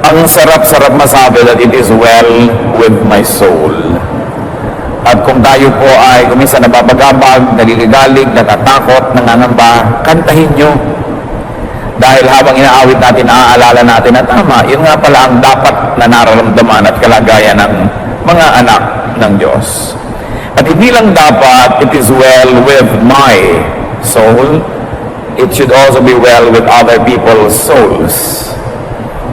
Ang sarap-sarap masabi that it is well with my soul. At kung tayo po ay kuminsan nababagabag, naliligalig, natatakot, nangangamba, kantahin nyo. Dahil habang inaawit natin, naaalala natin na tama, yun nga pala ang dapat na nararamdaman at kalagayan ng mga anak ng Diyos. At hindi lang dapat, it is well with my soul, it should also be well with other people's souls.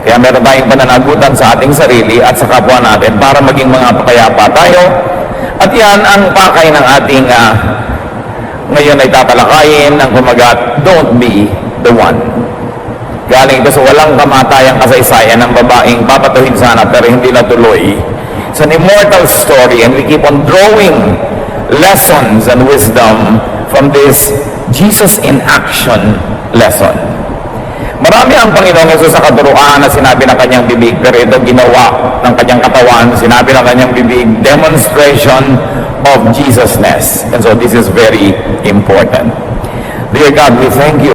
Kaya meron tayong pananagutan sa ating sarili at sa kapwa natin para maging mga pakayapa tayo. At yan ang pakay ng ating ngayon ay tatalakayin ng kumagat, don't be the one. Galing ito sa walang kamatayang kasaysayan ng babaeng papatuhin sana pero hindi natuloy. It's an immortal story and we keep on drawing lessons and wisdom from this Jesus in action lesson. Marami ang Panginoong Yesus sa katuruan na sinabi ng kanyang bibig, pero ito ginawa ng kanyang katawan, sinabi ng kanyang bibig, demonstration of Jesusness. And so this is very important. Dear God, we thank you.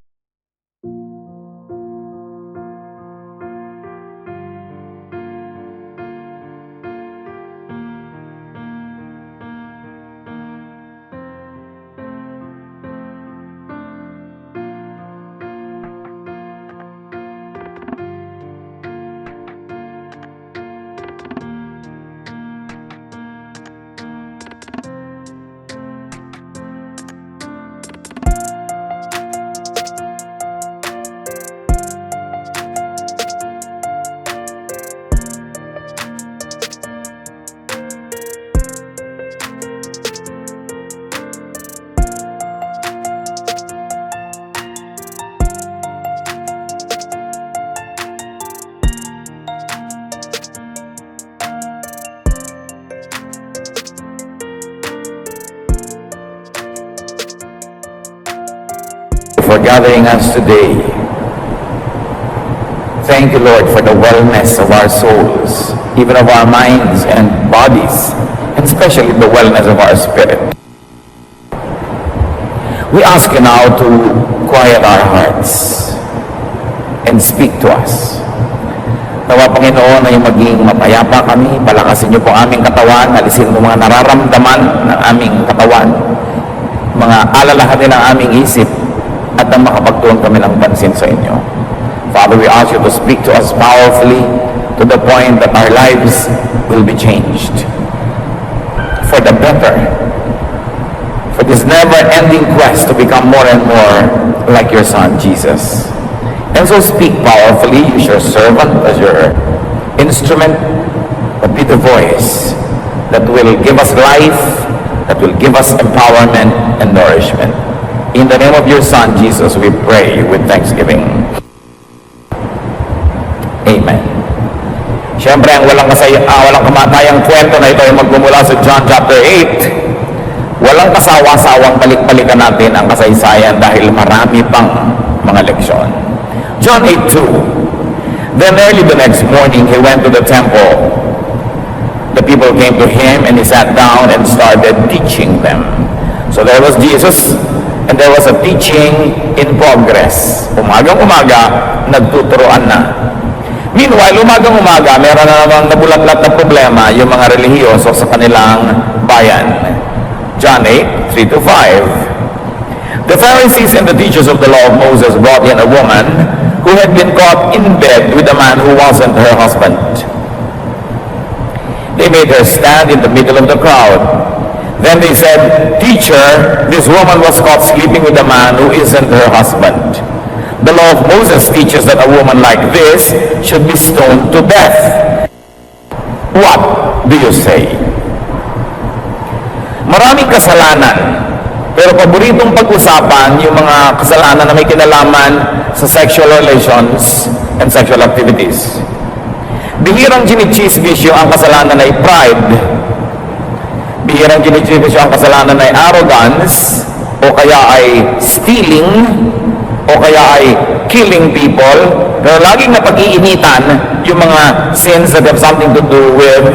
For gathering us today. Thank you, Lord, for the wellness of our souls, even of our minds and bodies, and especially the wellness of our spirit. We ask you now to quiet our hearts and speak to us. Nawa, Panginoon, ay maging mapayapa kami, palakasin niyo po aming katawan, alisin mo mga nararamdaman ng aming katawan, mga alalahanin ng aming isip, at nang makapagtuon kami ng pansin sa inyo. Father, we ask you to speak to us powerfully to the point that our lives will be changed for the better, for this never-ending quest to become more and more like your Son, Jesus. And so speak powerfully, use your servant as your instrument, but be the voice that will give us life, that will give us empowerment and nourishment. In the name of your Son, Jesus, we pray with thanksgiving. Amen. Siyempre, ang walang kamatayang kwento na ito ay magmumula sa John chapter 8. Walang kasawa-sawang balik-balikan natin ang kasaysayan dahil marami pang mga leksyon. John 8:2. Then early the next morning, he went to the temple. The people came to him and he sat down and started teaching them. So there was Jesus, and there was a teaching in progress. Umagang-umaga, nagtuturoan na. Meanwhile, umagang-umaga, meron na namang nabulat-lat na problema yung mga relihiyoso sa kanilang bayan. John 8:3-5. The Pharisees and the teachers of the law of Moses brought in a woman who had been caught in bed with a man who wasn't her husband. They made her stand in the middle of the crowd. Then they said, "Teacher, this woman was caught sleeping with a man who isn't her husband. The law of Moses teaches that a woman like this should be stoned to death. What do you say?" Maraming kasalanan, pero paboritong pag-usapan yung mga kasalanan na may kinalaman sa sexual relations and sexual activities. Bihirang chinichismis ang kasalanan ay pride. Bihirang chinichismis ang kasalanan ay arrogance, o kaya ay stealing, o kaya ay killing people. Pero laging napag-iinitan yung mga sins that have something to do with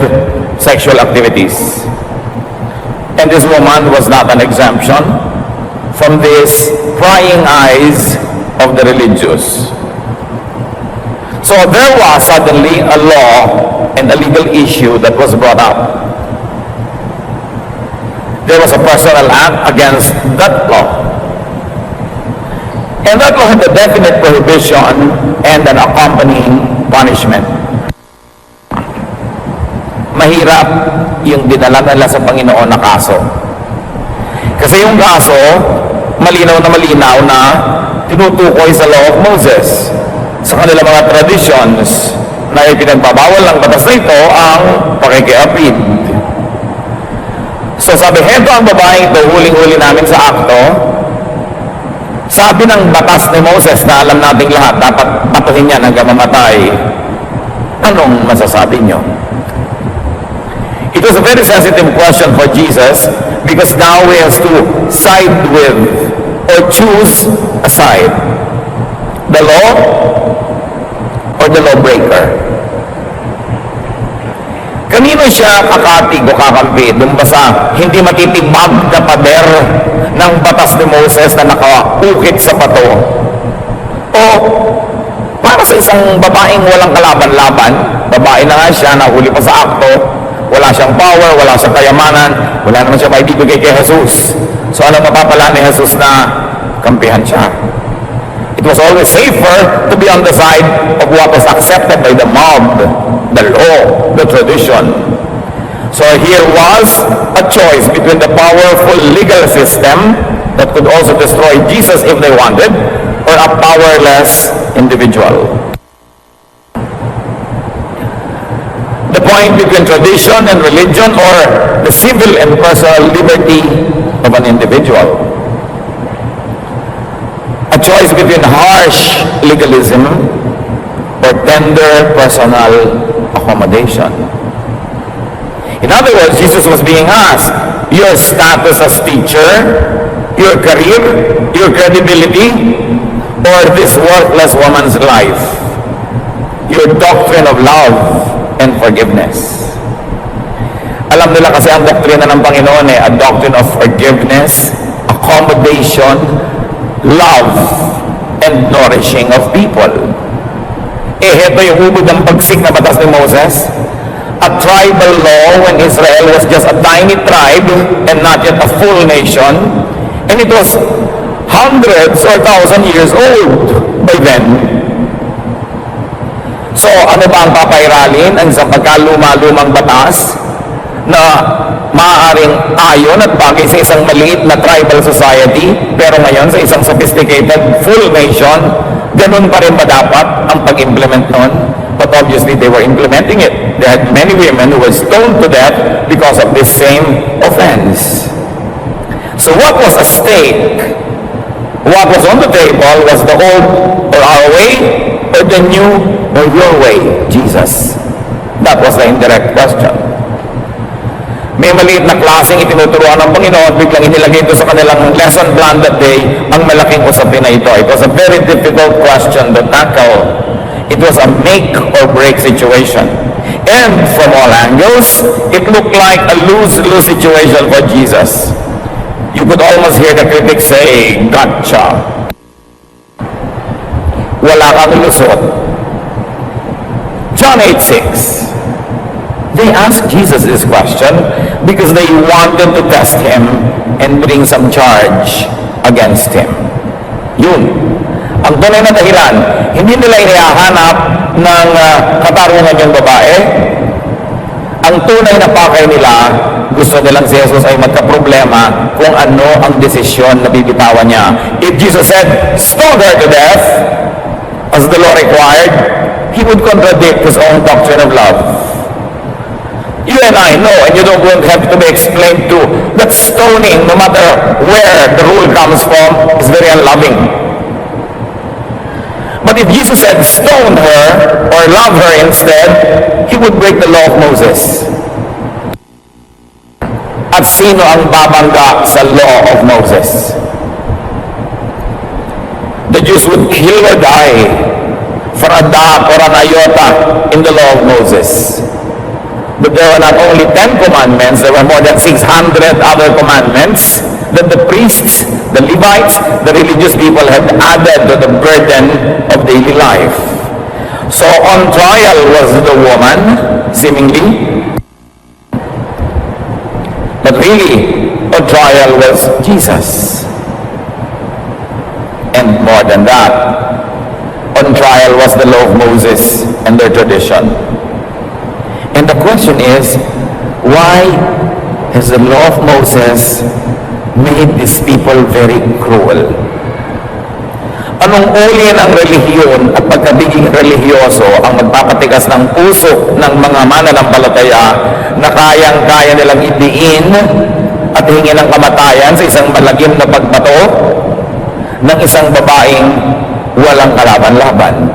sexual activities. And this woman was not an exemption from these prying eyes of the religious. So there was suddenly a law and a legal issue that was brought up. There was a personal act against that law. And that law had a definite prohibition and an accompanying punishment. Mahirap yung dinala nila sa Panginoon na kaso. Kasi yung kaso, malinaw na tinutukoy sa law of Moses. Sa kanilang mga traditions na ipinagbabawal ng batas na ito ang pakikiapid. So sabi, heto ang babaeng ito, huling-huli namin sa akto. Sabi ng batas ni Moses na alam nating lahat, dapat patuhin niya hanggang mamatay. Anong masasabi niyo? It was a very sensitive question for Jesus because now he has to side with or choose a side. The law or the lawbreaker. Kanino siya kakatig o kakampi dun ba sa hindi matitibag na pader ng batas ni Moses na nakaukit sa bato? O para sa isang babaeng walang kalaban-laban, babae na nga siya, nahuli pa sa akto, wala siyang power, wala siyang kayamanan, wala naman siya maibibigay kay Jesus. So ano mapapala ni Jesus na kampihan siya? It was always safer to be on the side of what was accepted by the mob, the law, the tradition. So here was a choice between the powerful legal system that could also destroy Jesus if they wanted, or a powerless individual. The point between tradition and religion, or the civil and personal liberty of an individual. A choice between harsh legalism or tender personal accommodation. In other words, Jesus was being asked, your status as teacher, your career, your credibility, or this worthless woman's life, your doctrine of love and forgiveness. Alam nila kasi ang doktrina ng Panginoon a doctrine of forgiveness, accommodation, love, and nourishing of people. Heto yung ubod ng pagsik na batas ni Moses. A tribal law when Israel was just a tiny tribe and not yet a full nation. And it was hundreds or 1,000 years old by then. So ano ba ang papairalin? Ang isang pagkaluma-lumang batas na maaaring ayon at bagay sa isang maliit na tribal society, pero ngayon sa isang sophisticated full nation, ganun pa rin ba dapat ang pag-implement nun? But obviously they were implementing it. They had many women who were stoned to death because of this same offense. So what was at stake? What was on the table was the old or our way, or the new or your way, Jesus. That was the indirect question. May maliit na klaseng itinuturuan ng Panginoon, biglang inilagay ito sa kanilang lesson plan that day, ang malaking usapin na ito. It was a very difficult question to tackle. It was a make or break situation. And from all angles, it looked like a lose-lose situation for Jesus. You could almost hear the critics say, gotcha. Wala kang lusot. John 8:6. They asked Jesus this question because they wanted to test him and bring some charge against him. Yun. Ang tunay na dahilan, hindi nila inihahanap ng katarungan yung babae. Ang tunay na pakay nila, gusto nilang si Jesus ay magkaproblema kung ano ang desisyon na bibitawan niya. If Jesus said, stone her to death, as the law required, he would contradict his own doctrine of love. You and I know, and you don't have to be explained to, that stoning, no matter where the rule comes from, is very unloving. But if Jesus said, stone her, or love her instead, he would break the law of Moses. At sino ang babangga sa law of Moses? The Jews would kill or die for a dot or an iota in the law of Moses. But there were not only 10 commandments, there were more than 600 other commandments that the priests, the Levites, the religious people had added to the burden of daily life. So on trial was the woman, seemingly, but really, on trial was Jesus. And more than that, on trial was the law of Moses and their tradition. And the question is, why has the law of Moses made these people very cruel? Anong uri ng relihiyon at pagkabiging relihiyoso ang magpapatigas ng puso ng mga mananampalataya na kayang-kaya nilang idiin at hingin ng kamatayan sa isang malagim na pagbato ng isang babaeng walang kalaban-laban?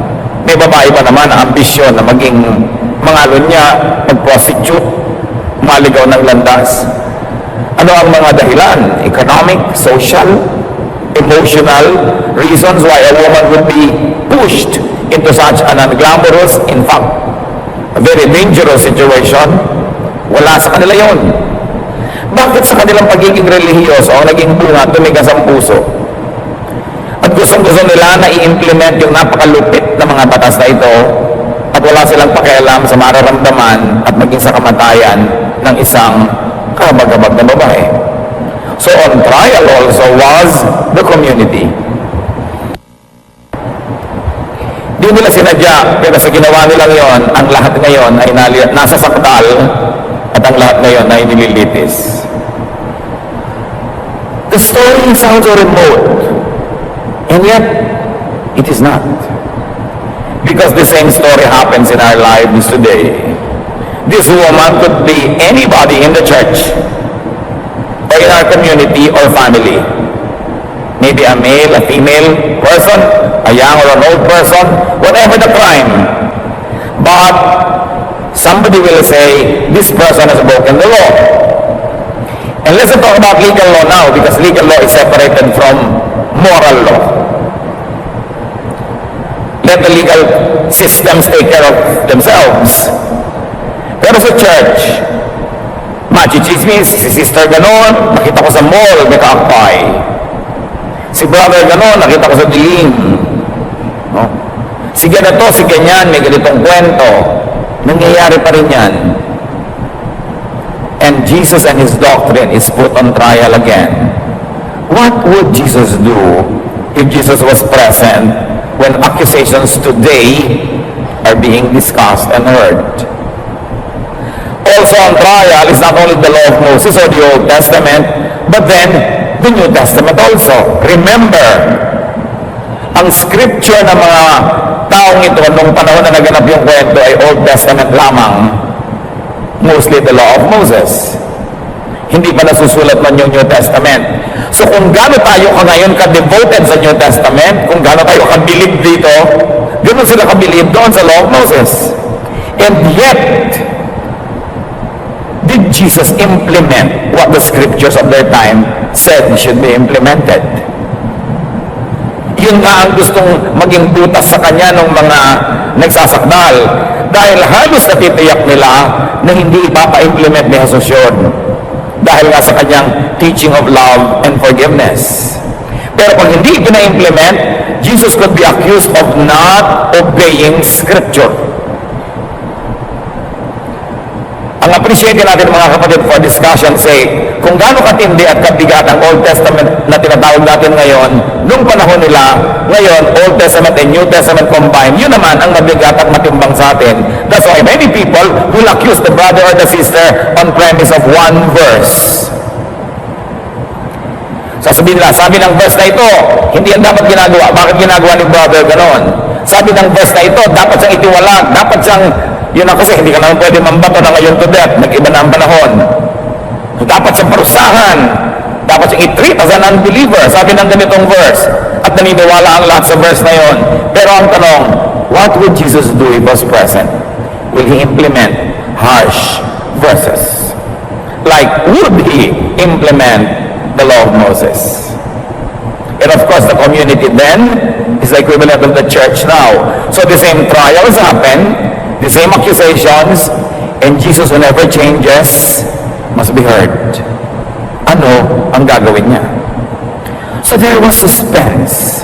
May babae pa naman ang ambisyon na maging mangalunya, mag-prostitute, maligaw ng landas. Ano ang mga dahilan? Economic, social, emotional reasons why a woman would be pushed into such an unglamorous, in fact, a very dangerous situation. Wala sa kanila yon. Bakit sa kanilang pagiging relihiyoso ang naging bunga tumigas ang puso? At gustong-gusto nila na i-implement yung napakalupit na mga batas na ito at wala silang pakialam sa mararamdaman at maging sa kamatayan ng isang kabag-abag na babae. So on trial also was the community. Di nila sinadya, pero sa ginawa nilang yon, ang lahat ngayon ay nasa sakdal at ang lahat ngayon ay nililitis. The story sounds so remote, and yet it is not. Because the same story happens in our lives today. This woman could be anybody in the church, or in our community or family. Maybe a male, a female person, a young or an old person, whatever the crime. But somebody will say, this person has broken the law. And let's talk about legal law now, because legal law is separated from moral law. Let the legal systems take care of themselves. Pero sa church, machichismis, si sister ganon, nakita ko sa mall, may kaakpay. Si brother ganon, nakita ko sa dilim. No? Si ganito, si ganyan, may ganitong kwento. Nangyayari pa rin yan. And Jesus and His doctrine is put on trial again. What would Jesus do if Jesus was present when accusations today are being discussed and heard? Also on trial is not only the law of Moses or the Old Testament, but then the New Testament also. Remember, ang scripture ng mga taong ito nung panahon na naganap yung kwento ay Old Testament lamang, mostly the law of Moses. Hindi pa nasusulat man yung New Testament. So kung gaano tayo ngayon ka-devoted sa New Testament, kung gaano tayo ka-believe dito, ganoon sila ka-believe doon sa law of Moses. And yet, did Jesus implement what the scriptures of their time said should be implemented? Yun nga ang gustong maging butas sa kanya ng mga nagsasakdal. Dahil halos natitiyak nila na hindi ipapa-implement ni Jesus yun. Dahil nga sa kanyang teaching of love and forgiveness. Pero pag hindi pina-implement, Jesus could be accused of not obeying scripture. Ang appreciate natin mga kapatid for discussion's sake, kung gaano katindi at kabigat ang Old Testament na tinatawag natin ngayon, nung panahon nila, ngayon, Old Testament and New Testament combined, yun naman ang mabigat at matimbang sa atin. That's why many people will accuse the brother or the sister on premise of one verse. Sasabihin nila, sabi ng verse na ito, hindi yan dapat ginagawa. Bakit ginagawa ni brother ganon? Sabi ng verse na ito, dapat siyang itiwalag, dapat siyang yun na kasi, hindi ka naman pwede mambato na ngayon to death. Nag-iba na ang panahon. Dapat siyang parusahan. Dapat siyang i-treat as an unbeliever. Sabi ng ganitong verse. At naniniwala ang lahat sa verse na yun. Pero ang tanong, what would Jesus do if he was present? Will he implement harsh verses? Like, would he implement the law of Moses? And of course, the community then is the equivalent of the church now. So the same trials happen, the same accusations, and Jesus, who never changes, must be heard. Ano ang gagawin niya? So there was suspense.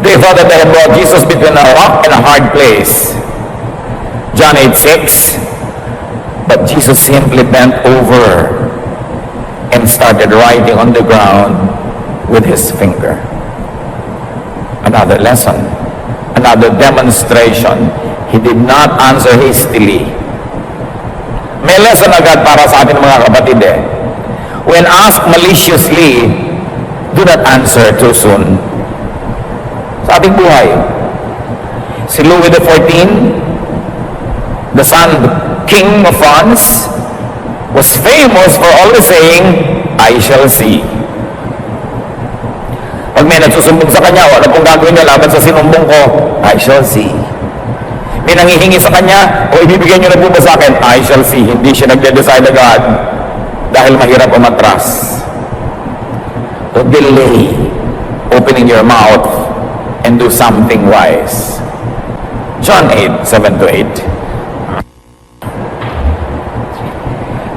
They thought that they had brought Jesus between a rock and a hard place. John 8:6. But Jesus simply bent over and started writing on the ground with his finger. Another lesson, another demonstration. He did not answer hastily. May lesson agad para sa atin mga kapatid eh. When asked maliciously, do not answer too soon. Sa ating buhay, si Louis XIV, the King of France, was famous for always saying, I shall see. Pag may nagsusumbong sa kanya, wala pong gagawin niya laban sa sinumbong ko, I shall see. May nangihingi sa kanya, o ibibigay niyo na po ba sa akin, I shall see. Hindi siya nagde-decide agad dahil mahirap umatras. To delay opening your mouth and do something wise. John 8:7-8.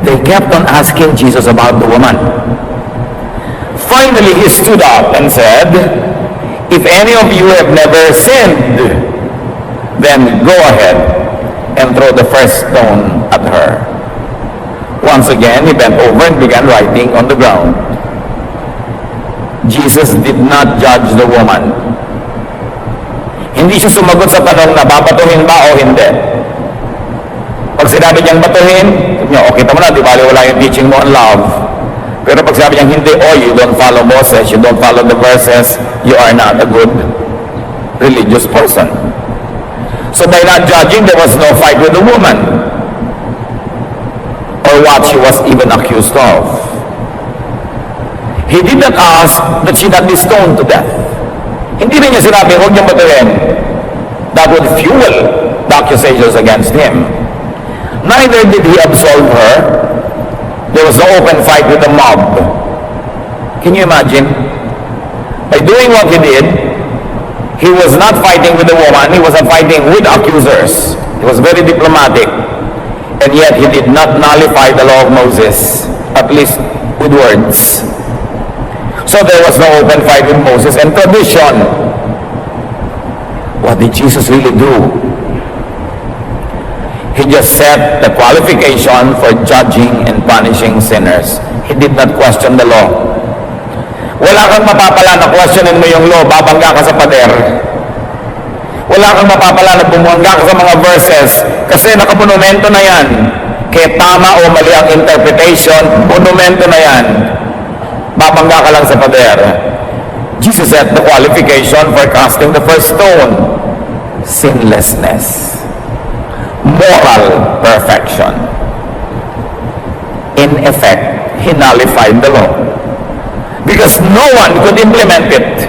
They kept on asking Jesus about the woman. Finally, he stood up and said, if any of you have never sinned, then go ahead and throw the first stone at her. Once again, he bent over and began writing on the ground. Jesus did not judge the woman. Hindi siya sumagot sa tanong na babatuhin ba o hindi. Pag sinabi niyang batuhin, okay tama na, di bali wala yung teaching mo on love. Pero pag sinabi niyang hindi, you don't follow Moses, you don't follow the verses, you are not a good religious person. So by not judging, there was no fight with the woman or what she was even accused of. He did not ask that she not be stoned to death. Hindi rin niya sinabi, huwag niyang batuhin. That would fuel the accusations against him. Neither did he absolve her. There was no open fight with the mob. Can you imagine? By doing what he did, he was not fighting with the woman, he was fighting with accusers. He was very diplomatic. And yet he did not nullify the law of Moses, at least with words. So there was no open fight with Moses and tradition. What did Jesus really do? He just set the qualification for judging and punishing sinners. He did not question the law. Wala kang mapapala na questionin mo yung law, babangga ka sa pader. Wala kang mapapala na bumangga ka sa mga verses kasi nakamonumento na yan. Kaya tama o mali ang interpretation, monumento na yan. Babangga ka lang sa pader. Jesus set the qualification for casting the first stone. Sinlessness. Moral perfection. In effect, he nullified the law. Because no one could implement it.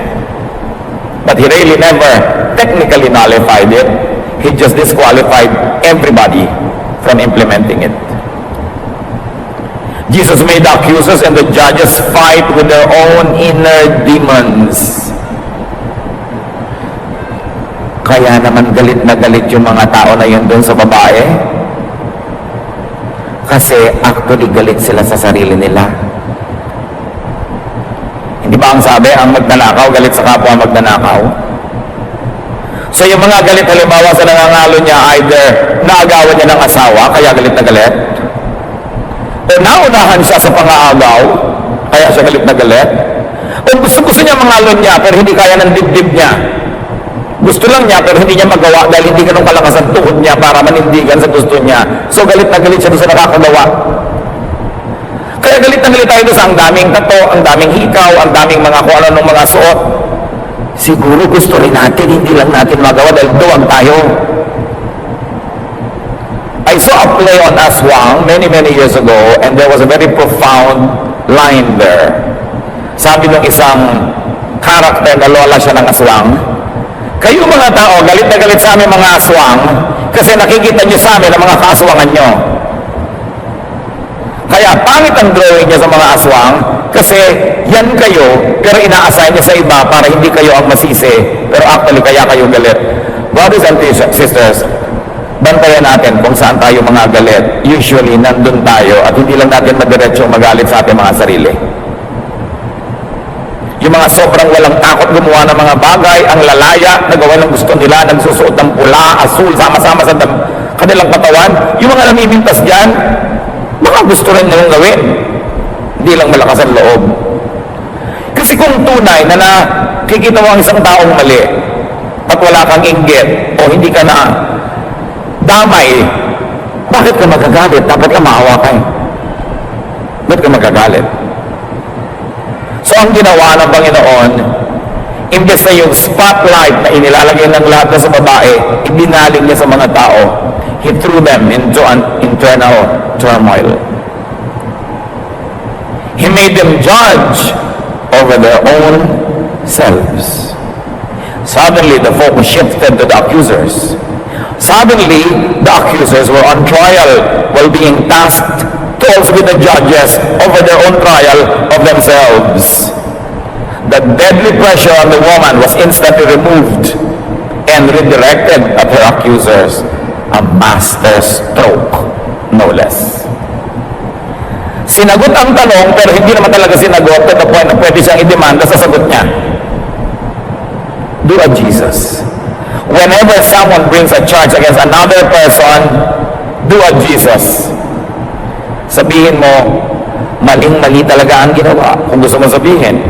But he really never technically nullified it. He just disqualified everybody from implementing it. Jesus made the accusers and the judges fight with their own inner demons. Kaya naman galit na galit yung mga tao na yun doon sa babae. Kasi actually galit sila sa sarili nila. Hindi ba ang sabi, ang magnanakaw, galit sa kapwa magnanakaw? So yung mga galit halimbawa sa nangangalo niya, either naagawan niya ng asawa, kaya galit na galit, o naunahan siya sa pangaagaw, kaya siya galit na galit, o gusto niya mangalo niya, pero hindi kaya ng dibdib niya. Gusto lang niya, pero hindi niya magawa dahil hindi ganun kalakas ang tuhod niya para manindigan sa gusto niya. So galit na galit siya doon sa nakakagawa. Kaya galit na galit tayo sa ang daming tato, ang daming hikaw, ang daming mga kung ano ng mga suot. Siguro gusto rin natin, hindi lang natin magawa dahil duwag tayo. I saw a play on aswang many years ago and there was a very profound line there. Sabi ng isang karakter na lola siya ng aswang, kayo mga tao, galit na galit sa amin mga aswang kasi nakikita nyo sa amin ang mga kaaswangan nyo. Kaya pangit ang drawing niya sa mga aswang kasi yan kayo pero ina-assign niya sa iba para hindi kayo ang masisi pero actually kaya kayo galit. Brothers and sisters, bantayan natin kung saan tayo mga galit. Usually nandun tayo at hindi lang natin madiretsyong magalit sa ating mga sarili. Yung mga sobrang walang takot gumawa ng mga bagay, ang lalaya, nagawa ng gusto nila, nagsusuot ng pula, asul, sama-sama sa kanilang katawan. Yung mga namimintas dyan, baka gusto rin nilang gawin. Hindi lang malakas ang loob. Kasi kung tunay na nakikita mo ang isang taong mali at wala kang inggit o hindi ka na damay, bakit ka magagalit? Dapat ka maawa ka. Bakit ka magagalit? So ang ginawa ng Panginoon, imbes na yung spotlight na inilalagay ng lahat na sa babae, ibinaling niya sa mga tao. He threw them into an internal turmoil. He made them judge over their own selves. Suddenly, the focus shifted to the accusers. Suddenly, the accusers were on trial while being tasked to also be the judges over their own trial of themselves. The deadly pressure on the woman was instantly removed and redirected at her accusers. A master stroke, no less. Sinagot ang tanong, pero hindi naman talaga sinagot to the point na pwede siyang idemanda sa sagot niya. Do a Jesus. Whenever someone brings a charge against another person, do a Jesus. Sabihin mo, maling-mali talaga ang ginawa, kung gusto mo sabihin.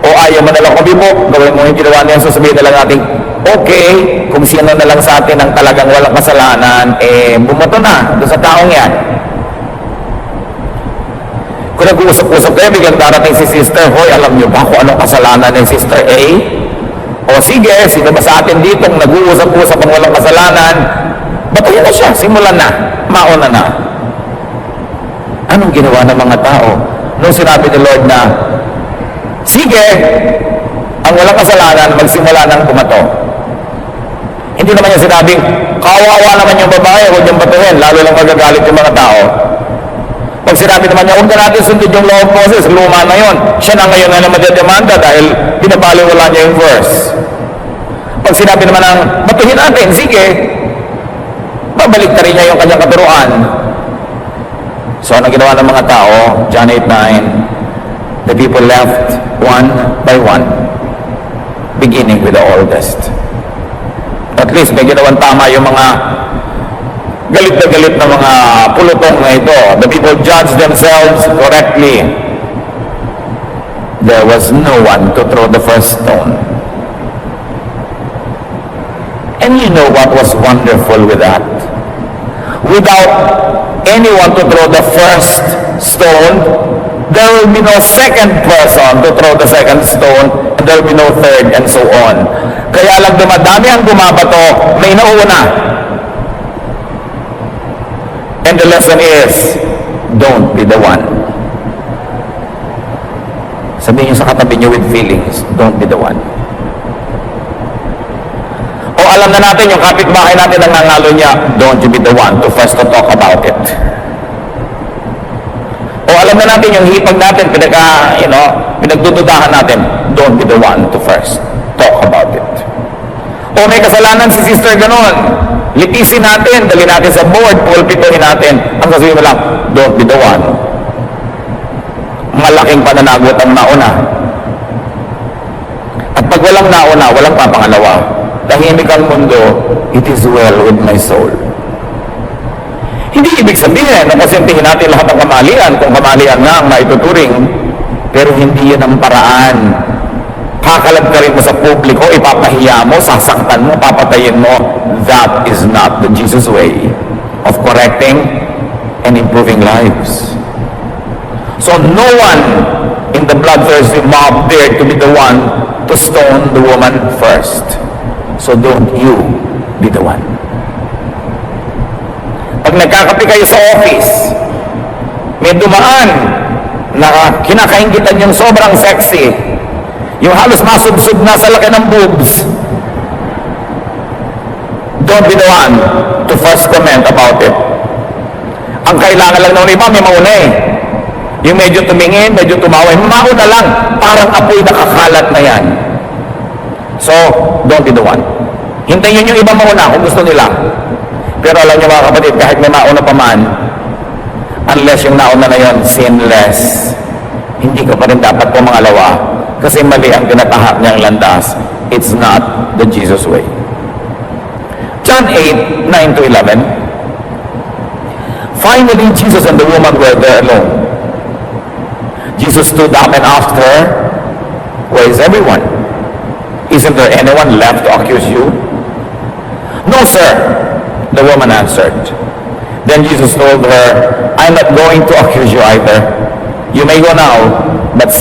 O ayaw mo nalang kumibok, gawin mo yung ginawa niya, so sabihin na lang natin, okay, kung sino na lang sa atin ang talagang walang kasalanan, bumoto na doon sa taong yan. Kung nag-uusap-usap kayo, biglang darating si Sister, hoy, alam niyo ba kung anong kasalanan ng Sister A? O sige, sino ba sa atin dito nag-uusap-usap ang walang kasalanan? Batayan na siya, simulan na, mauna na. Anong ginawa ng mga tao? Nung sinabi ni Lord na, sige, ang walang kasalanan, magsimula ng bumato. Hindi naman niya sinabing, kawawa naman yung babae, huwag niyang batuhin, lalo lang magagalit yung mga tao. Pag sinabi naman niya, huwag na natin sundin yung law of Moses, luma na yun. Siya na ngayon na madedemanda dahil pinabaliwala niya yung verse. Pag sinabi naman ng, batuhin natin, sige, babalik na rin niya yung kanyang katuruan. So, ano ginawa ng mga tao? John 8:9, the people left one by one, beginning with the oldest. At least, may ginawang tama yung mga galit na galit na mga pulutong na ito. The people judged themselves correctly. There was no one to throw the first stone. And you know what was wonderful with that? Without anyone to throw the first stone, there will be no second person to throw the second stone, and there will be no third, and so on. Kaya lang dumadami ang bumabato, may nauna. And the lesson is, don't be the one. Sabihin niyo sa katabi niyo with feelings, don't be the one. O alam na natin, yung kapitbahay natin ang nangalo niya, don't you be the one to first to talk about it. O alam na natin, yung hipag natin, pinagdududahan natin, don't be the one to first talk about it. O may kasalanan si sister ganon, litisin natin, dali natin sa board, pulpituhin natin, ang sasabihin mo lang, don't be the one. Malaking pananagot ang nauna. At pag walang nauna, walang papangalawa. Tahimik ang mundo, it is well with my soul. Hindi ibig sabihin na kasintihin natin lahat ng kamalian, kung kamalian nga ang maituturing, pero hindi yun ang paraan. Kakalab ka rin mo sa publiko, ipapahiya mo, sasaktan mo, papatayin mo. That is not the Jesus way of correcting and improving lives. So no one in the bloodthirsty mob dared to be the one to stone the woman first. So don't you be the one. Pag nagkakape kayo sa office, may dumaan na kinakaingitan yung sobrang sexy, yung halos masubsub na sa laki ng boobs. Don't be the one to first comment about it. Ang kailangan lang ng iba, may mauna eh. Yung medyo tumingin, medyo tumaway, mauna lang, parang apoy nakakalat na yan. So, don't be the one. Hintayin yung iba mauna kung gusto nila. Pero alam niyo mga kapatid, kahit may mauna pa man, unless yung nauna na yon sinless, hindi ka pa rin dapat pumangalawa kasi mali ang tinatahak niyang landas. It's not the Jesus way. John 8, 9 to 11. Finally, Jesus and the woman were there alone. Jesus stood up and asked her, "Where is everyone? Isn't there anyone left to accuse you?" "No, sir," the woman answered. Then Jesus told her, "I'm not going to accuse you either. You may go now, but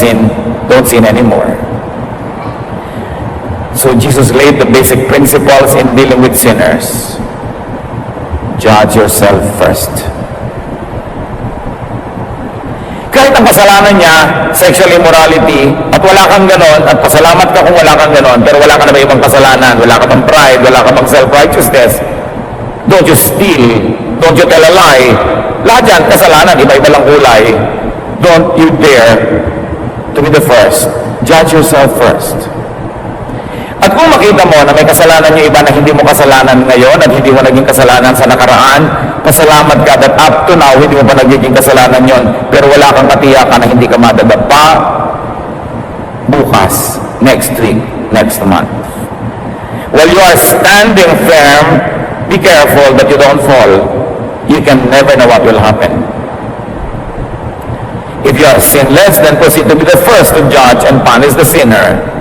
don't sin anymore." So Jesus laid the basic principles in dealing with sinners. Judge yourself first. Kahit ang kasalanan niya, sexual immorality, at wala kang ganon, at pasalamat ka kung wala kang ganon, pero wala ka na ba ibang kasalanan, wala ka bang pride, wala ka bang self-righteousness, don't you steal, don't you tell a lie, lahat yan, kasalanan, iba-iba lang kulay, don't you dare to be the first. Judge yourself first. At kung makita mo na may kasalanan yung iba na hindi mo kasalanan ngayon at hindi mo naging kasalanan sa nakaraan, pasalamat ka that up to now, hindi mo pa nagiging kasalanan yon, pero wala kang katiyakan na hindi ka madadapa bukas, next week, next month. While you are standing firm, be careful that you don't fall. You can never know what will happen. If you are sinless, then proceed to be the first to judge and punish the sinner.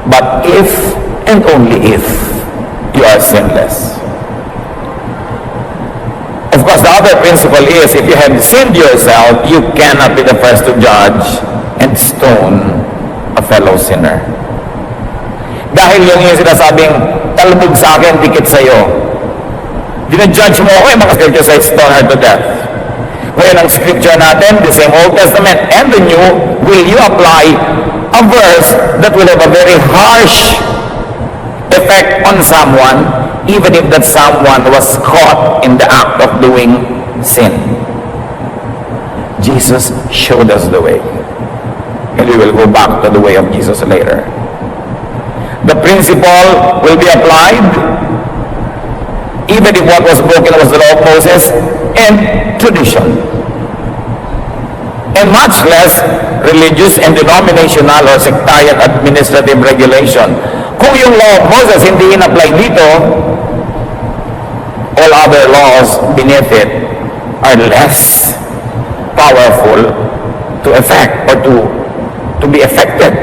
But if, and only if, you are sinless. Of course, the other principle is, if you have sinned yourself, you cannot be the first to judge and stone a fellow sinner. Dahil yung sinasabing, talbog sa akin, dikit sa'yo. Dinajudge mo ako, mga scripture says, stone her to death. Ngayon ang scripture natin, the same Old Testament and the New, will you apply a verse that will have a very harsh effect on someone, even if that someone was caught in the act of doing sin? Jesus showed us the way, and we will go back to the way of Jesus later. The principle will be applied even if what was broken was the law of Moses and tradition, and much less religious and denominational or sectarian administrative regulation. Kung yung law of Moses hindi in-apply dito, all other laws beneath it are less powerful to affect or to be affected,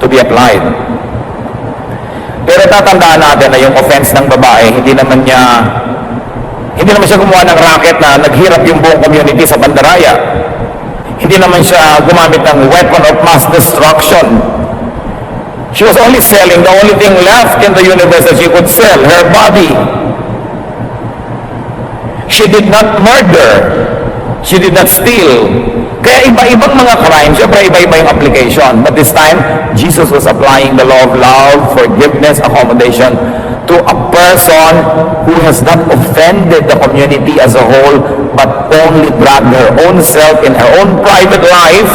to be applied. Pero tatandaan natin na yung offense ng babae, hindi naman siya gumawa ng racket na naghirap yung buong community sa bandaraya. Hindi naman siya gumamit ng weapon of mass destruction. She was only selling the only thing left in the universe that she could sell, her body. She did not murder. She did not steal. Kaya iba-ibang mga crimes, syempre iba-iba yung application. But this time, Jesus was applying the law of love, forgiveness, accommodation to a person who has not offended the community as a whole, but only dragged her own self in her own private life.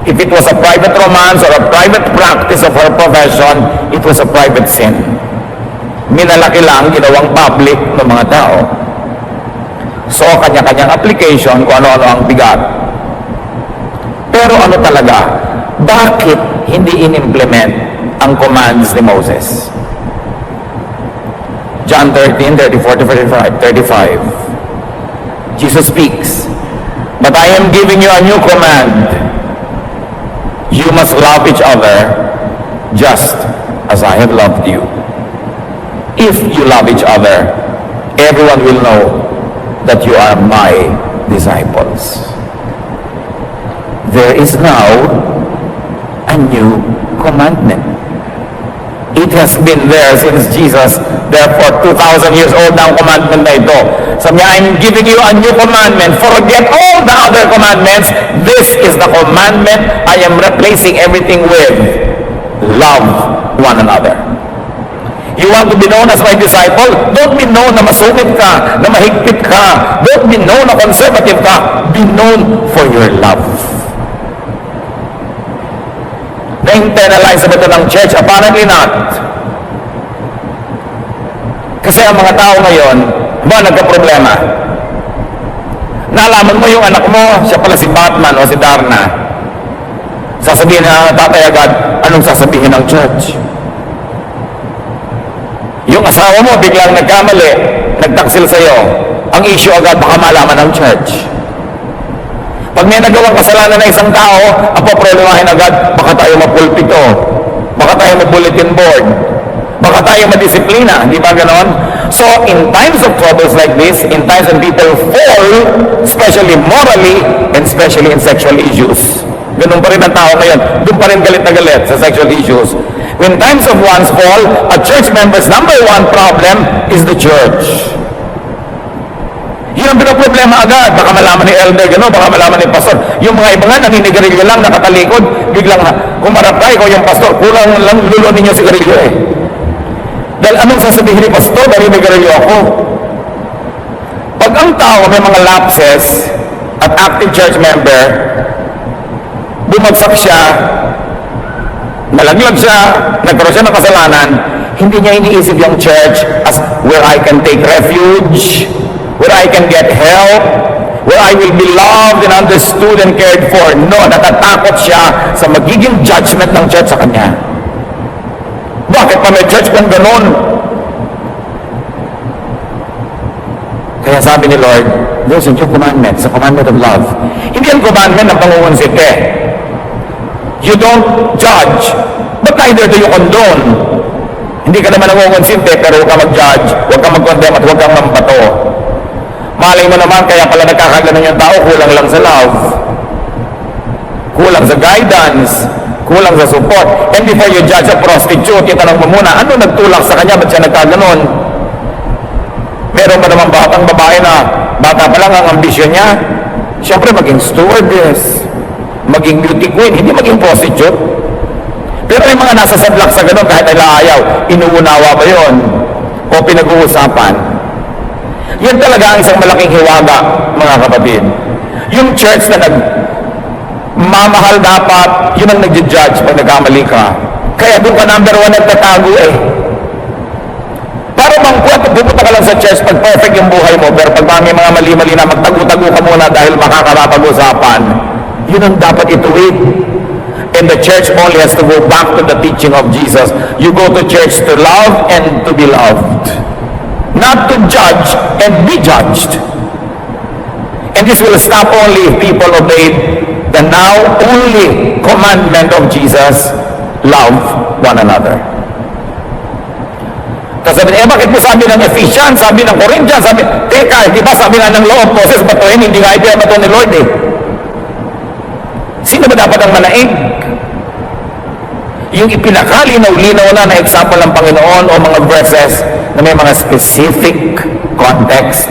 If it was a private romance or a private practice of her profession, it was a private sin. Minalaki lang, ginawang public ng mga tao. So, kanya-kanyang application kung ano-ano ang bigat. Pero ano talaga? Bakit hindi in-implement ang commands ni Moses? John 13, 34 to 35. Jesus speaks, "But I am giving you a new command. You must love each other just as I have loved you. If you love each other, everyone will know that you are my disciples." There is now a new commandment. It has been there since Jesus. Therefore, 2,000 years old na ang commandment na ito. Sabi niya, "I'm giving you a new commandment. Forget all the other commandments. This is the commandment I am replacing everything with. Love one another." You want to be known as my disciple? Don't be known na masungit ka, na mahigpit ka. Don't be known na conservative ka. Be known for your love. Na-internalize ba ito ng church? Apparently not. Kasi ang mga tao ngayon, nagka-problema. Nalaman mo yung anak mo, siya pala si Batman o si Darna. Sasabihin na tatay agad, anong sasabihin ng church? Yung asawa mo biglang nagkamali, nagtaksil sa'yo, ang issue agad baka malaman ng church. Pag may nagawang kasalanan ng isang tao, problemahin agad, baka tayo mapulpito, baka tayo mabulletin board, baka tayo madisiplina, di ba ganon? So, in times of troubles like this, in times when people fall, especially morally, and especially in sexual issues, ganun pa rin ang tao ngayon, doon pa rin galit na galit sa sexual issues. When times of one's fall, a church member's number one problem is the church. Yun ang pinaproblema agad. Baka malaman ni elder, gano'n, baka malaman ni pastor. Yung mga iba nga, naninigarilyo lang, nakatalikod, biglang kumarap ka, ikaw yung pastor, kulang lang lulo ninyo sigarilyo eh. Dahil anong sasabihin ni pastor, naninigarilyo ako? Pag ang tao may mga lapses at active church member, bumagsak siya, nalaglag siya, nagkaroon siya ng kasalanan, hindi niya iniisip yung church as where I can take refuge, where I can get help, where I will be loved and understood and cared for. No, natatakot siya sa magiging judgment ng church sa kanya. Bakit pa may church kung ganun? Kaya sabi ni Lord, there's a new commandment, the commandment of love. Hindi ang commandment ng pangungunsite. You don't judge, but neither do you condone. Hindi ka naman nangungunsinte, pero huwag ka mag-judge, huwag ka mag-condemn at huwag kang mambato. Malay mo naman, kaya pala nagkakaganon yung tao, kulang lang sa love, kulang sa guidance, kulang sa support. And before you judge a prostitute, itanong mo muna, ano nagtulak sa kanya, ba't siya nagkaganon? Meron ba naman batang babae na bata pa lang ang ambisyon niya? Siyempre maging stewardess, maging beauty queen, hindi maging prostitute. Pero yung mga nasa sadlak sa ganon, kahit nila ayaw, inuunawa ba yun? O pinag-uusapan? Yan talaga ang isang malaking hiwaga, mga kapatid. Yung church na nagmamahal dapat, yun ang nag-judge pag nagkamali ka. Kaya doon ka number one nagtatago eh. Para bang pupunta ka lang sa church pag perfect yung buhay mo, pero pag may mga mali-mali na magtago-tago ka muna dahil makakapag-usapan, yun ang dapat ituwid. And the church only has to go back to the teaching of Jesus. You go to church to love and to be loved. Not to judge and be judged. And this will stop only if people obey the now only commandment of Jesus, love one another. Kasi sabi niya, bakit mo sabi ng Ephesians, sabi ng Corinthians, sabi, teka, di ba sabi nga ng law of Moses, batuhin, hindi nga ito bato ni Lord eh. Sino ba dapat ang manaig? Yung ipinakalinaw-linaw na example ng Panginoon o mga verses na may mga specific context,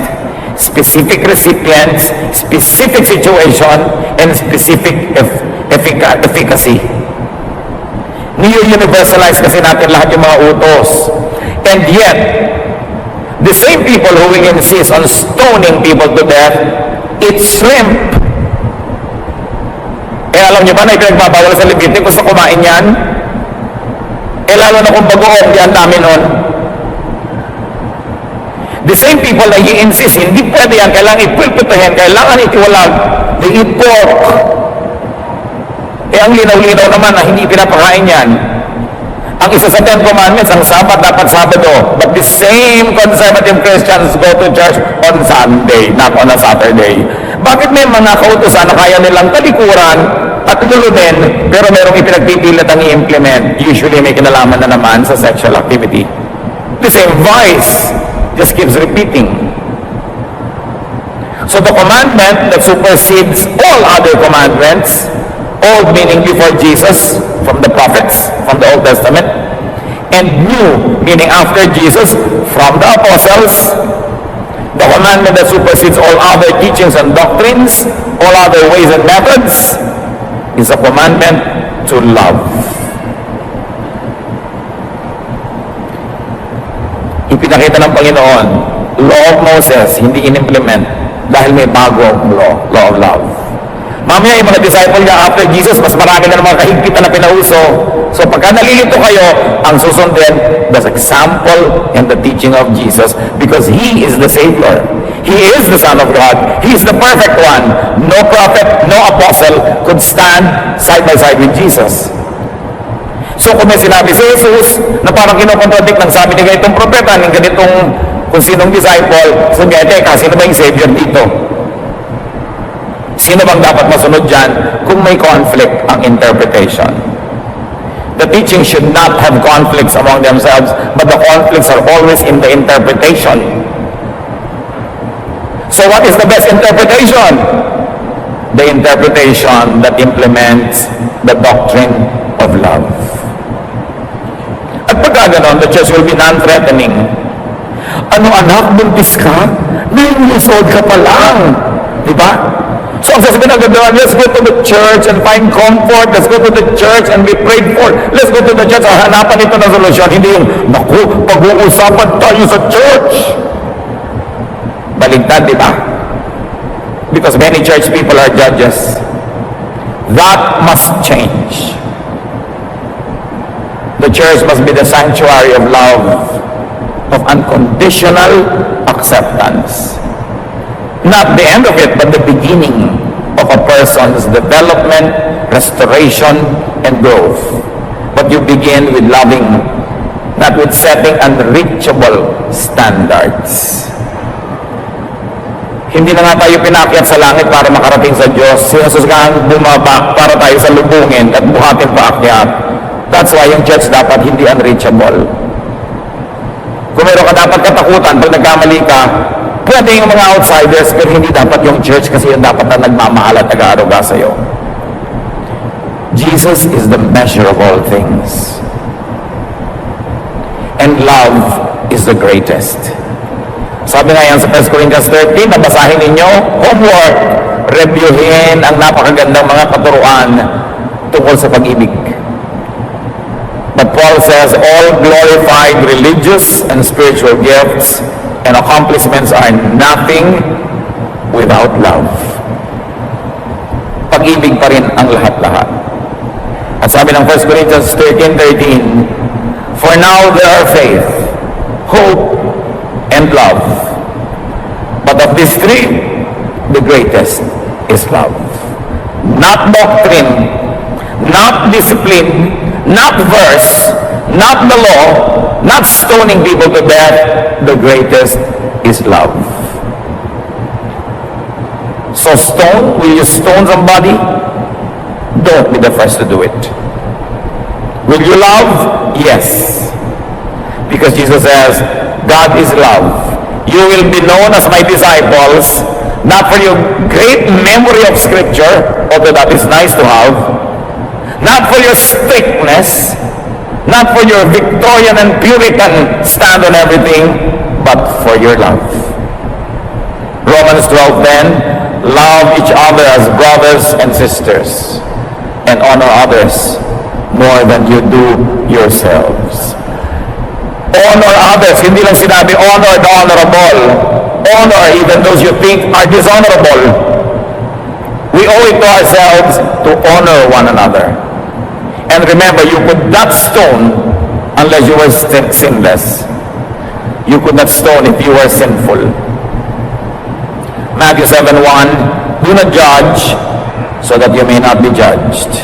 specific recipients, specific situation, and specific efficacy. Universalize kasi natin lahat yung mga utos. And yet, the same people who will insist on stoning people to death, eat shrimp. Alam niyo ba na ipinagbabawal sa Leviticus na kumain yan? Lalo na kung bagoong, di ang dami nun. The same people na i-insist, hindi pwede yan, kailangan ipulpituhin, kailangan itiwalag, they eat pork. Ang linaw-linaw naman na hindi pinapakain yan. Ang isa sa 10 commandments, ang Sabat dapat Sabado. But the same conservative Christians go to church on Sunday, not on a Saturday. Bakit may mga kautusan na kaya nilang talikuran at lulunin, pero merong ipinagpipilit ang i-implement? Usually may kinalaman na naman sa sexual activity. The same vice just keeps repeating. So the commandment that supersedes all other commandments, old meaning before Jesus, from the prophets, from the Old Testament, and new meaning after Jesus, from the apostles, the commandment that supersedes all other teachings and doctrines, all other ways and methods, is a commandment to love. Ipinakita ng Panginoon, law of Moses, hindi in-implement dahil may bagong law of love. Mamaya yung mga disciple niya after Jesus, mas marami na mga kahigpitan na pinauso. So pagka nalilito kayo, ang susundin, the example and the teaching of Jesus, because He is the Savior. He is the Son of God. He is the perfect one. No prophet, no apostle could stand side by side with Jesus. So kung may sinabi si Jesus na parang kinokontradict ng sabi ni ganitong propeta, ng ganitong kung sinong disciple, sabi niya, sino ba yung Savior dito? Sino bang dapat masunod dyan kung may conflict ang interpretation? The teaching should not have conflicts among themselves, but the conflicts are always in the interpretation. So what is the best interpretation? The interpretation that implements the doctrine of love. At pagka ganon, the church will be non-threatening. Ano anak, buntis ka? 9 years old ka pa lang. Diba? So ang sasabihin ng ganda, let's go to the church and find comfort. Let's go to the church and be prayed for. Let's go to the church. Hanapan ito ng solusyon. Hindi yung, naku, pag-uusapan tayo sa church. Baligtad, di ba? Because many church people are judges. That must change. The church must be the sanctuary of love, of unconditional acceptance. Not the end of it, but the beginning of a person's development, restoration, and growth. But you begin with loving, not with setting unreachable standards. Hindi na nga tayo pinakyat sa langit para makarating sa Diyos. Sinususahan bumaba para tayo sa lubungin at buhatin paakyat. That's why yung church dapat hindi unreachable. Kung meron ka dapat katakutan pag nagkamali ka, pwede yung mga outsiders, pero hindi dapat yung church kasi yung dapat na nagmamahal at nag-aaruga sa'yo. Jesus is the measure of all things. And love is the greatest. Sabi nga yan sa 1 Corinthians 13, nabasahin ninyo, homework, reviewin ang napakagandang mga katuruan tungkol sa pag-ibig. But Paul says, all glorified religious and spiritual gifts and accomplishments are nothing without love. Pag-ibig pa rin ang lahat-lahat. At sabi ng 1 Corinthians 13:13, for now there are faith, hope, and love. But of these three, the greatest is love. Not doctrine, not discipline, not verse, not the law, not stoning people to death. The greatest is love. So stone, will you stone somebody? Don't be the first to do it. Will you love? Yes. Because Jesus says, God is love. You will be known as my disciples, not for your great memory of Scripture, although that is nice to have, not for your strictness, not for your Victorian and Puritan stand on everything, but for your love. Romans 12:10, love each other as brothers and sisters, and honor others more than you do yourselves. Honor others, hindi lang sinabi honor the honorable. Honor even those you think are dishonorable. We owe it to ourselves to honor one another. And remember, you could not stone unless you were sinless. You could not stone if you were sinful. Matthew 7:1, do not judge so that you may not be judged.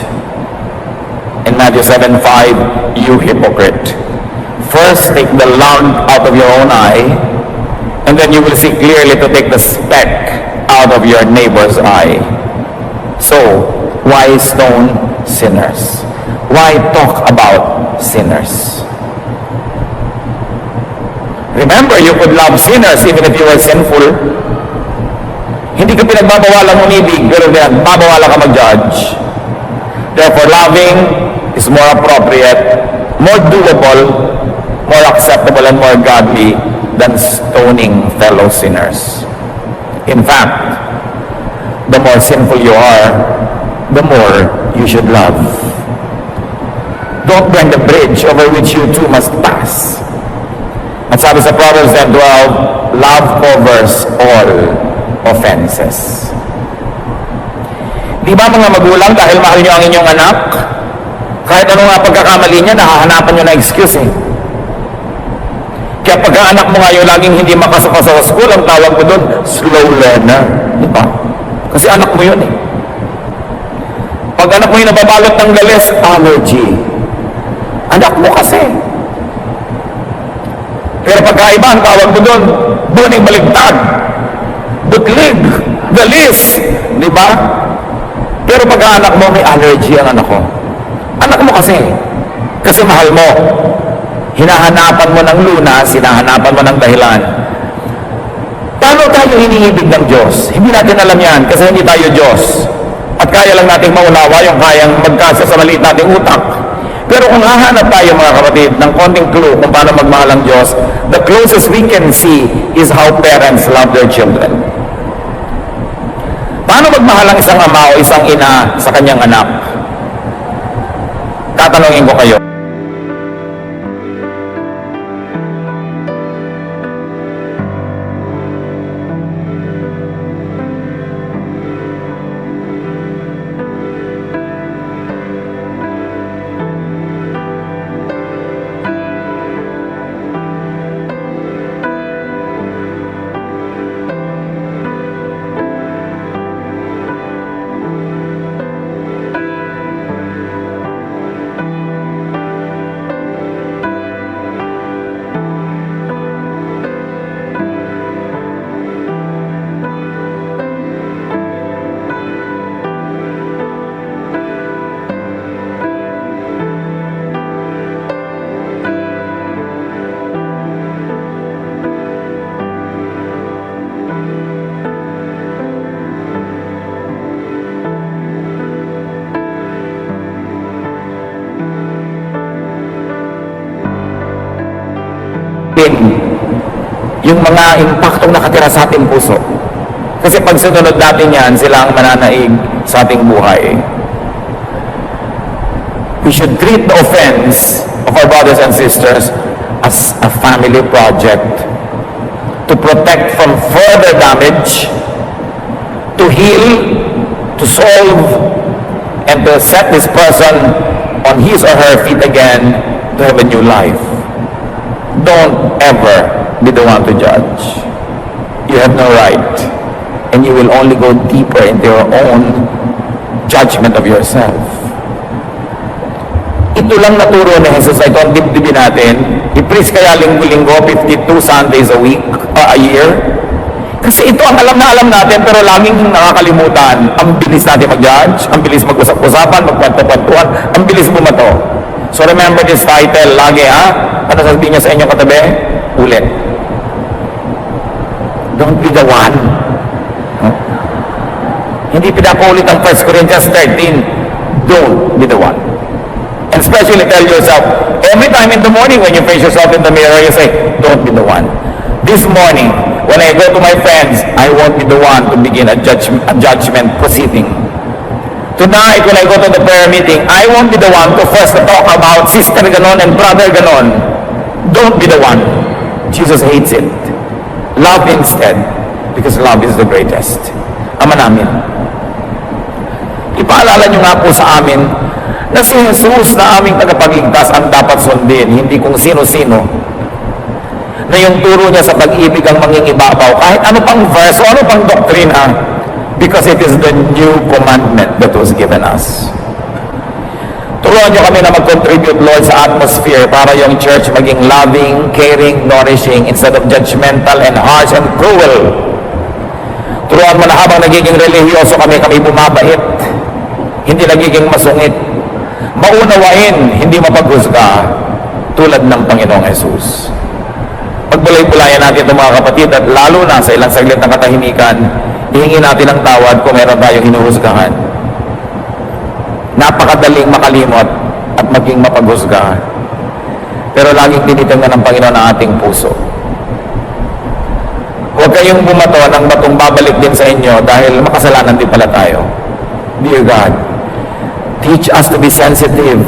In Matthew 7:5, you hypocrite. First, take the log out of your own eye, and then you will see clearly to take the speck out of your neighbor's eye. So, why stone sinners? Why talk about sinners? Remember, you could love sinners even if you were sinful. Hindi ka pinagbabawalang umibig, pero pinagbabawalan ka mag-judge. Therefore, loving is more appropriate, more doable, more acceptable, and more godly than stoning fellow sinners. In fact, the more sinful you are, the more you should love. Don't burn the bridge over which you too must pass. At sabi sa Proverbs 10:12, love covers all offenses. Di ba mga magulang, dahil mahal nyo ang inyong anak, kahit ano nga pagkakamali niya, nakahanapan nyo na excuse eh. Kaya pagka anak mo ngayon laging hindi makasapasa sa school, ang tawag mo doon, slow learner. Di ba? Kasi anak mo yun eh. Pag anak mo yung nababalot ng galis, allergy. Anak mo kasi. Pero pagkaiba, ang tawag mo doon, buning baligtad, butlig, galis. Di ba? Pero pagka anak mo, may allergy ang anak ko. Anak mo kasi. Kasi mahal mo. Hinahanapan mo ng lunas, hinahanapan mo ng dahilan. Paano tayo iniibig ng Diyos? Hindi natin alam yan kasi hindi tayo Diyos. At kaya lang nating maunawa yung kayang magkasa sa maliit nating utak. Pero kung hahanap tayo mga kapatid ng konting clue kung paano magmahal ang Diyos, the closest we can see is how parents love their children. Paano magmahal ang isang ama o isang ina sa kanyang anak? Tatanungin ko kayo. Yung mga impaktong nakatira sa ating puso. Kasi pag sinunod natin yan, sila ang mananaig sa ating buhay. We should treat the offense of our brothers and sisters as a family project to protect from further damage, to heal, to solve, and to set this person on his or her feet again to have a new life. Don't ever be the one to judge. You have no right, and you will only go deeper into your own judgment of yourself. Ito lang naturo ni Jesus na ito ang dibdibin natin. I-preach kaya linggo-linggo, 52 Sundays a week, a year. Kasi ito ang alam na alam natin, pero laging nakakalimutan. Ang bilis natin mag-judge, ang bilis mag-usap-usapan, magkwanto-kwantuhan, ang bilis bumato. So remember this title lagi, ha? Ano sasabihin niya sa inyong katabi? Ulit. Don't be the one. Huh? Hindi pinapaulit ang 1 Corinthians 13. Don't be the one. And especially tell yourself, every time in the morning when you face yourself in the mirror, you say, don't be the one. This morning, when I go to my friends, I won't be the one to begin a judgment proceeding. Tonight, when I go to the prayer meeting, I won't be the one to first talk about sister ganon and brother ganon. Don't be the one. Jesus hates it. Love instead, because love is the greatest. Ama namin, ipaalala nyo nga po sa amin na si Jesus na aming tagapagligtas ang dapat sundin, hindi kung sino-sino. Na yung turo niya sa pag-ibig ang mangingibabaw, kahit ano pang verse o ano pang doktrina, because it is the new commandment that was given us. Turuan niyo kami na mag-contribute, Lord, sa atmosphere para yung church maging loving, caring, nourishing, instead of judgmental and harsh and cruel. Turuan mo na habang nagiging religyoso kami bumabait, hindi nagiging masungit, maunawain, hindi mapaghusga, tulad ng Panginoong Jesus. Pagbulay-bulayan natin itong mga kapatid at lalo na sa ilang saglit ng katahimikan, hihingi natin ang tawad kung meron tayong hinuhusgahan. Napakadaling makalimot at maging mapaghusga. Pero laging tinitingnan ng Panginoon ang ating puso. Huwag kayong bumato ng batong babalik din sa inyo dahil makasalanan din pala tayo. Dear God, teach us to be sensitive